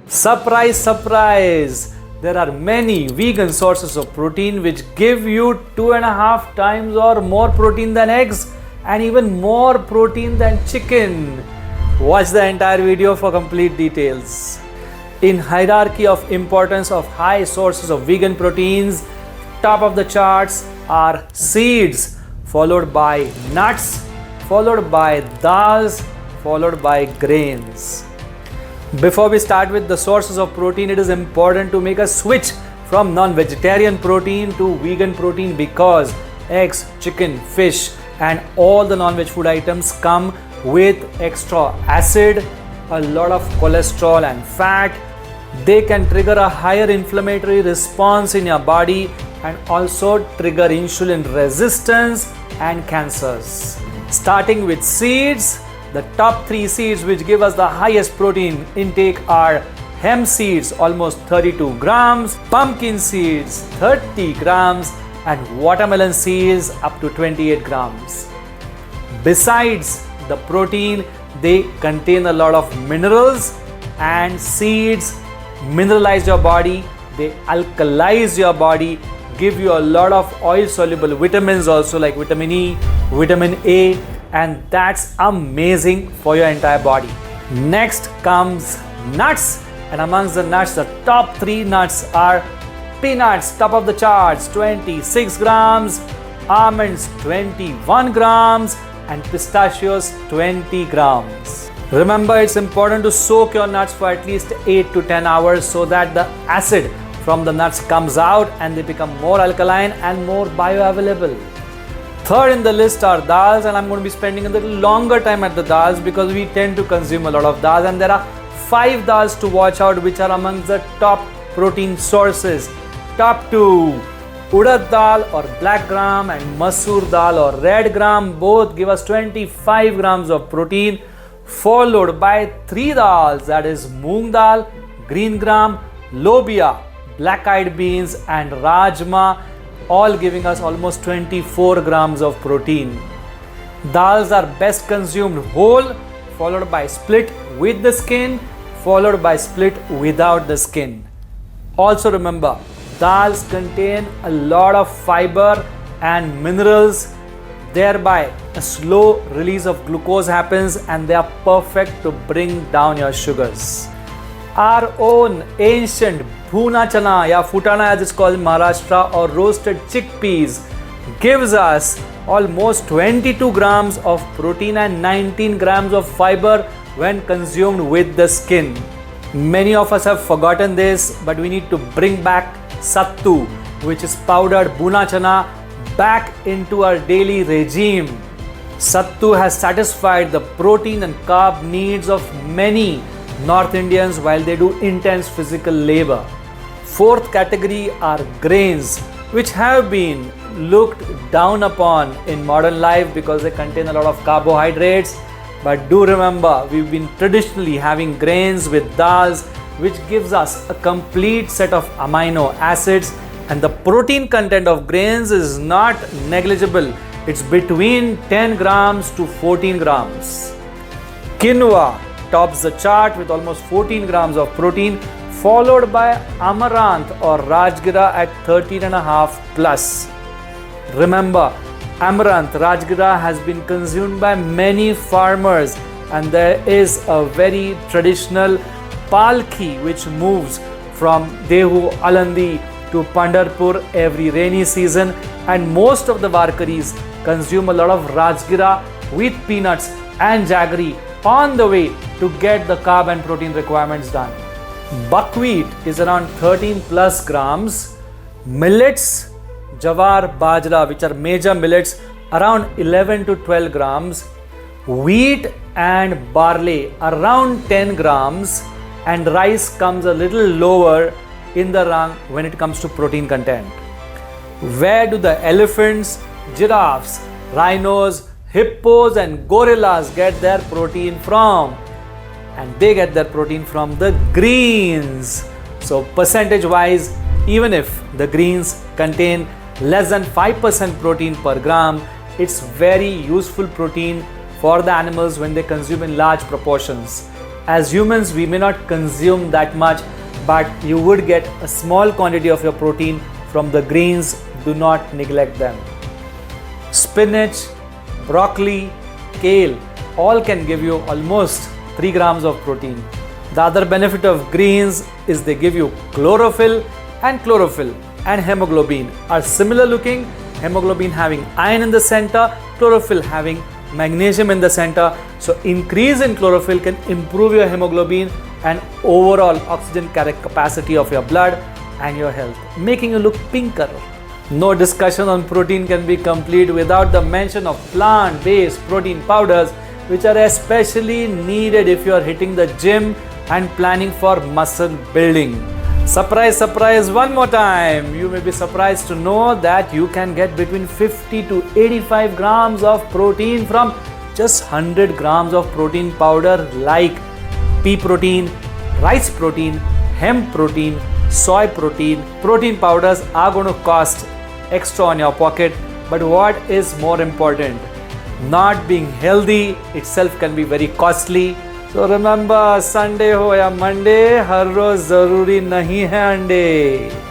Surprise, surprise! There are many vegan sources of protein which give you 2.5 times or more protein than eggs and even more protein than chicken. Watch the entire video for complete details. In hierarchy of importance of high sources of vegan proteins, top of the charts are seeds, followed by nuts, followed by dals, followed by grains. Before we start with the sources of protein, it is important to make a switch from non-vegetarian protein to vegan protein because eggs, chicken, fish and all the non-veg food items come with extra acid, a lot of cholesterol and fat. They can trigger a higher inflammatory response in your body and also trigger insulin resistance and cancers. Starting with seeds, the top 3 seeds which give us the highest protein intake are hemp seeds, almost 32 grams, pumpkin seeds, 30 grams, and watermelon seeds, up to 28 grams. Besides the protein, they contain a lot of minerals, and seeds mineralize your body, they alkalize your body, give you a lot of oil-soluble vitamins also like vitamin E, vitamin A, and that's amazing for your entire body. Next comes nuts, and amongst the nuts, the top 3 nuts are peanuts, top of the charts, 26 grams, almonds 21 grams, and pistachios 20 grams. Remember, it's important to soak your nuts for at least 8 to 10 hours so that the acid from the nuts comes out and they become more alkaline and more bioavailable. Third in the list are dals, and I'm going to be spending a little longer time at the dals because we tend to consume a lot of dals, and there are 5 dals to watch out which are among the top protein sources. Top 2, urad dal or black gram and masoor dal or red gram, both give us 25 grams of protein, followed by 3 dals, that is moong dal, green gram, lobia, black-eyed beans and rajma, all giving us almost 24 grams of protein. Dals are best consumed whole, followed by split with the skin, followed by split without the skin. Also remember, dals contain a lot of fiber and minerals, thereby a slow release of glucose happens and they are perfect to bring down your sugars. Our own ancient bhuna chana ya futana as it's called in Maharashtra, or roasted chickpeas, gives us almost 22 grams of protein and 19 grams of fiber when consumed with the skin. Many of us have forgotten this, but we need to bring back sattu, which is powdered bhuna chana, back into our daily regime. Sattu has satisfied the protein and carb needs of many North Indians while they do intense physical labor. Fourth category are grains, which have been looked down upon in modern life because they contain a lot of carbohydrates. But do remember, we've been traditionally having grains with dals, which gives us a complete set of amino acids, and the protein content of grains is not negligible. It's between 10 grams to 14 grams. Quinoa tops the chart with almost 14 grams of protein, followed by amaranth or rajgira at 13.5 plus. Remember, amaranth, rajgira has been consumed by many farmers, and there is a very traditional palki which moves from Dehu, Alandi to Pandharpur every rainy season, and most of the Varkaris consume a lot of rajgira with peanuts and jaggery on the way to get the carb and protein requirements done. Buckwheat is around 13 plus grams. Millets, jawar, bajra, which are major millets, around 11 to 12 grams. Wheat and barley around 10 grams, and rice comes a little lower in the rung when it comes to protein content. Where do the elephants, giraffes, rhinos, hippos and gorillas get their protein from? And they get their protein from the greens. So percentage wise, even if the greens contain less than 5% protein per gram, it's very useful protein for the animals when they consume in large proportions. As humans, we may not consume that much, but you would get a small quantity of your protein from the greens. Do not neglect them. Spinach, broccoli, kale, all can give you almost 3 grams of protein. The other benefit of greens is they give you chlorophyll, and hemoglobin are similar looking. Hemoglobin having iron in the center, chlorophyll having magnesium in the center. So increase in chlorophyll can improve your hemoglobin and overall oxygen capacity of your blood and your health, making you look pinker. No discussion on protein can be complete without the mention of plant-based protein powders, which are especially needed if you are hitting the gym and planning for muscle building. Surprise, surprise, one more time. You may be surprised to know that you can get between 50 to 85 grams of protein from just 100 grams of protein powder like pea protein, rice protein, hemp protein, soy protein. Protein powders are going to cost extra on your pocket, but what is more important? Not being healthy itself can be very costly. So remember, Sunday हो या Monday, हर रोज जरूरी नहीं है अंडे.